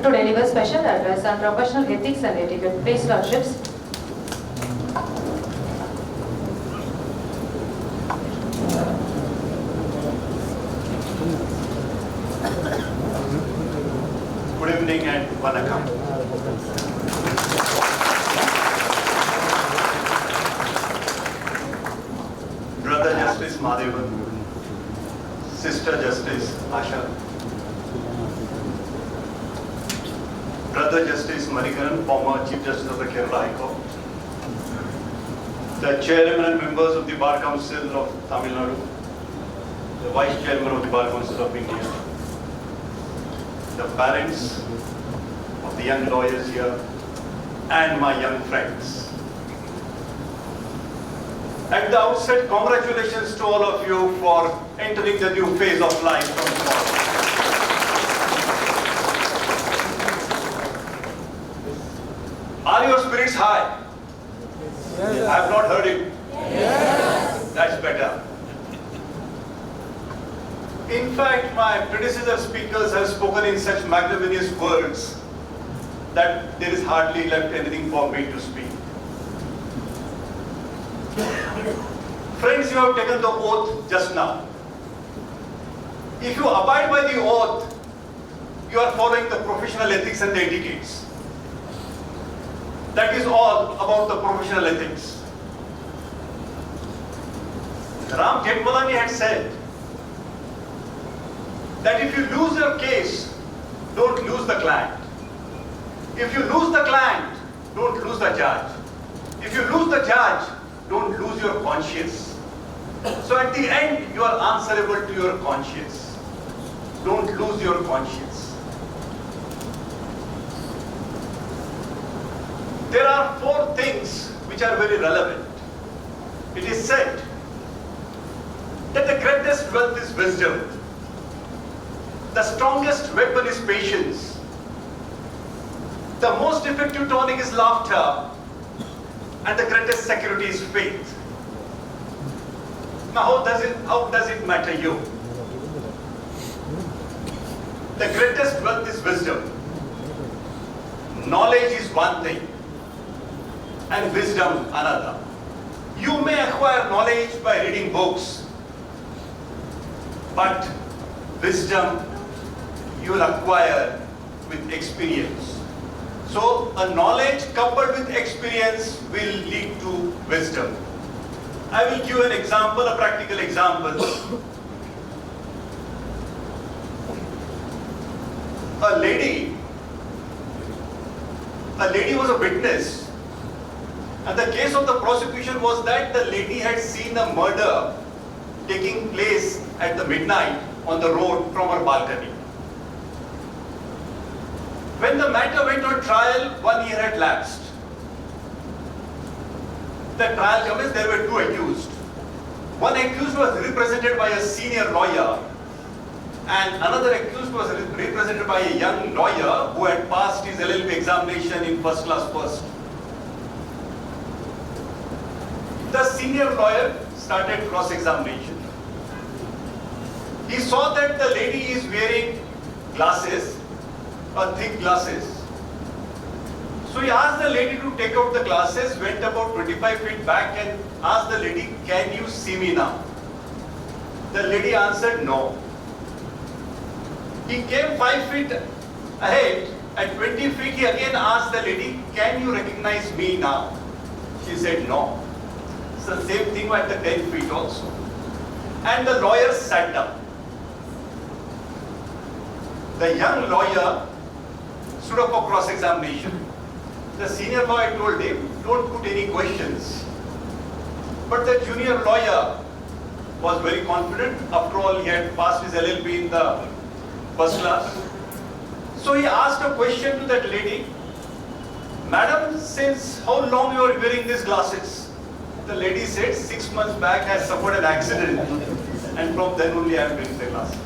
to deliver special address on professional ethics and etiquette. Please, Lorships. Good evening and vanakkam. Brother Justice Madhavan, Sister Justice Asha, Brother Justice Marikaran, former Chief Justice of the Kerala High Court, the Chairman and members of the Bar Council of Tamil Nadu, the Vice Chairman of the Bar Council of India, the parents of the young lawyers here, and my young friends. At the outset, congratulations to all of you for entering the new phase of life from tomorrow. Are your spirits high? Yes. I have not heard it. Yes. That's better. In fact, my predecessor speakers have spoken in such magnanimous words that there is hardly left anything for me to speak. Friends, you have taken the oath just now. If you abide by the oath, you are following the professional ethics and the etiquettes. That is all about the professional ethics. Ram Jethmalani had said that if you lose your case, don't lose the client. If you lose the client, don't lose the judge. If you lose the judge, don't lose your conscience. So at the end, you are answerable to your conscience. Don't lose your conscience. There are 4 things which are very relevant. It is said that the greatest wealth is wisdom. The strongest weapon is patience. The most effective tonic is laughter. And the greatest security is faith. Now, how does it matter you? The greatest wealth is wisdom. Knowledge is one thing, and wisdom another. You may acquire knowledge by reading books, but wisdom you will acquire with experience. So, a knowledge coupled with experience will lead to wisdom. I will give an example, a practical example. A lady was a witness, and the case of the prosecution was that the lady had seen a murder taking place at the midnight on the road from her balcony. When the matter went on trial, 1 year had lapsed. The trial commenced, there were 2 accused. One accused was represented by a senior lawyer, and another accused was represented by a young lawyer who had passed his LLB examination in first class first. The senior lawyer started cross-examination. He saw that the lady is wearing glasses, thick glasses. So he asked the lady to take out the glasses, went about 25 feet back and asked the lady, "Can you see me now?" The lady answered, "No." He came 5 feet ahead. At 20 feet, he again asked the lady, "Can you recognize me now?" She said, "No." It's the same thing at the 10 feet also. And the lawyer sat down. The young lawyer stood up for cross-examination. The senior lawyer told him, "Don't put any questions." But the junior lawyer was very confident. After all, he had passed his LLB in the first class. So he asked a question to that lady, "Madam, since how long you are wearing these glasses?" The lady said, 6 months back I suffered an accident, and from then only I am wearing the glasses.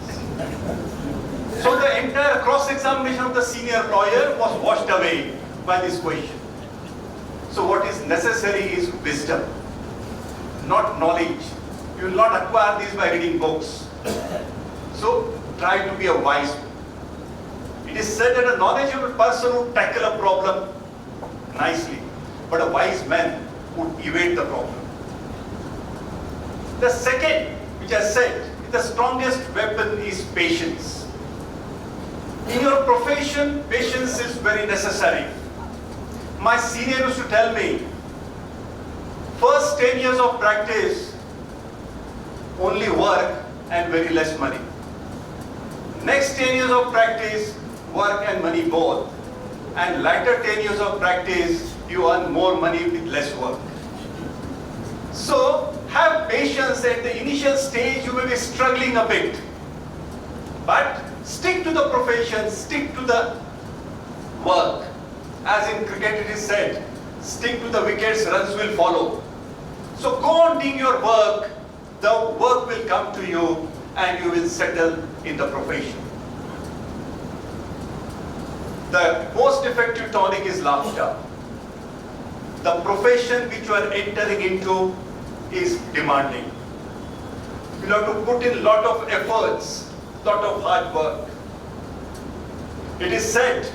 So the entire cross-examination of the senior lawyer was washed away by this question. So what is necessary is wisdom, not knowledge. You will not acquire these by reading books. So try to be a wise man. It is said that a knowledgeable person would tackle a problem nicely, but a wise man would evade the problem. The second, which I said, the strongest weapon is patience. In your profession, patience is very necessary. My senior used to tell me, first 10 years of practice, only work and very less money. Next 10 years of practice, work and money both. And later 10 years of practice, you earn more money with less work. So, have patience. At the initial stage, you may be struggling a bit. But stick to the profession, stick to the work. As in cricket it is said, stick to the wickets, runs will follow. So go on doing your work, the work will come to you and you will settle in the profession. The most effective tonic is laughter. The profession which you are entering into is demanding. You have to put in a lot of efforts, lot of hard work. It is said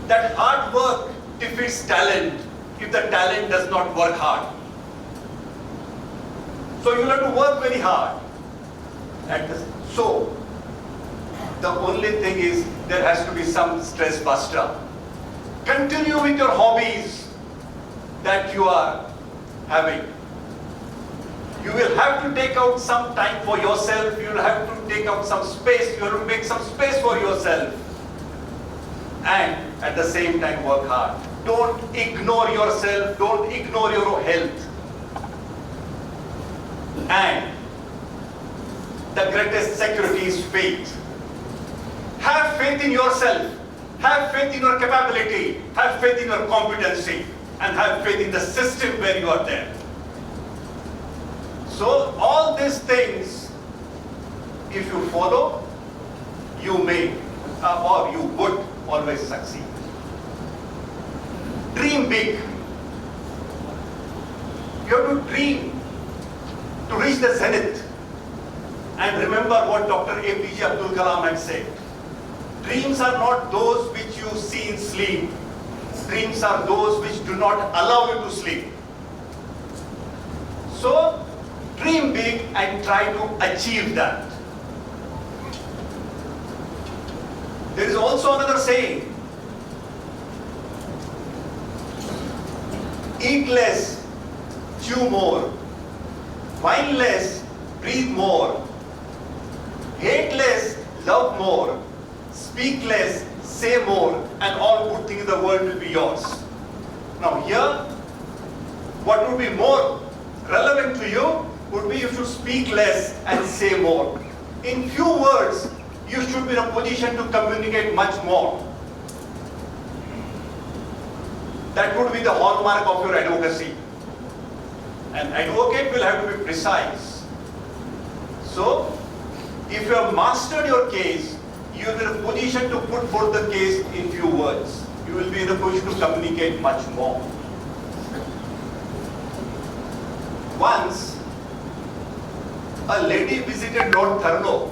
that hard work defeats talent if the talent does not work hard. So you have to work very hard. So the only thing is there has to be some stress buster. Continue with your hobbies that you are having. You will have to take out some time for yourself. You will have to take out some space. You have to make some space for yourself. And at the same time work hard. Don't ignore yourself. Don't ignore your health. And the greatest security is faith. Have faith in yourself. Have faith in your capability. Have faith in your competency. And have faith in the system where you are there. So all these things, if you follow, you may or you would always succeed. Dream big. You have to dream to reach the zenith. And remember what Dr. APJ Abdul Kalam had said. Dreams are not those which you see in sleep. Dreams are those which do not allow you to sleep. So, dream big and try to achieve that. There is also another saying. Eat less, chew more. Wine less, breathe more. Hate less, love more. Speak less, say more. And all good things in the world will be yours. Now here, what would be more relevant to you would be you should speak less and say more. In few words, you should be in a position to communicate much more. That would be the hallmark of your advocacy. An advocate will have to be precise. So, if you have mastered your case, you will be in a position to put forth the case in few words. You will be in a position to communicate much more. Once, a lady visited Lord Thurlow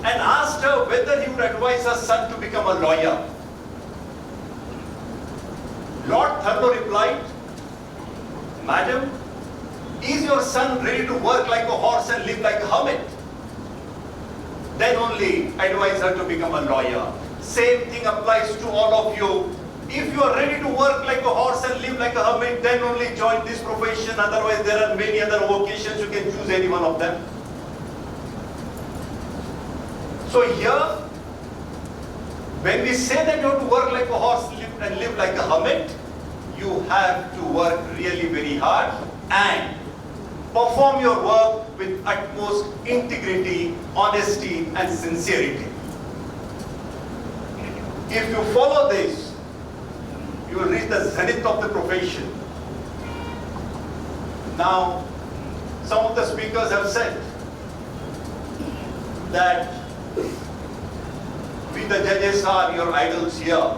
and asked her whether he would advise her son to become a lawyer. Lord Thurlow replied, "Madam, is your son ready to work like a horse and live like a hermit? Then only advise her to become a lawyer." Same thing applies to all of you. If you are ready to work like a horse and live like a hermit, then only join this profession. Otherwise, there are many other vocations. You can choose any one of them. So here, when we say that you have to work like a horse and live like a hermit, you have to work really very hard and perform your work with utmost integrity, honesty, and sincerity. If you follow this, you will reach the zenith of the profession. Now, some of the speakers have said that we the judges are your idols here.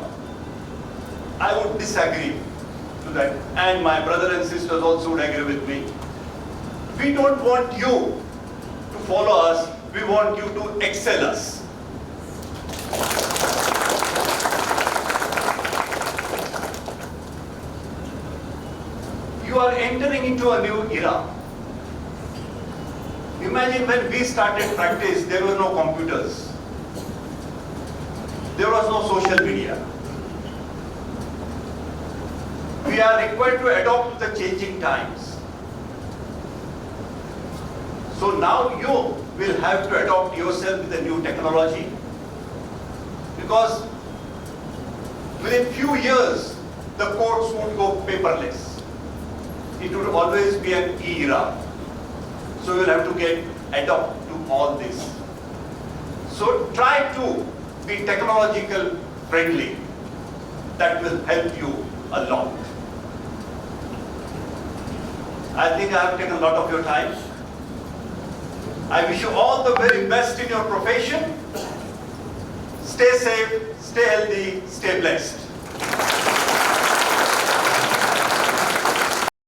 I would disagree to that, and my brother and sisters also would agree with me. We don't want you to follow us, we want you to excel us. are entering into a new era. Imagine when we started practice, there were no computers. There was no social media. We are required to adopt to the changing times. So now you will have to adopt yourself with the new technology, because within few years the courts won't go paperless. It will always be an era. So you will have to adapt to all this. So try to be technological friendly. That will help you a lot. I think I have taken a lot of your time. I wish you all the very best in your profession. Stay safe, stay healthy, stay blessed.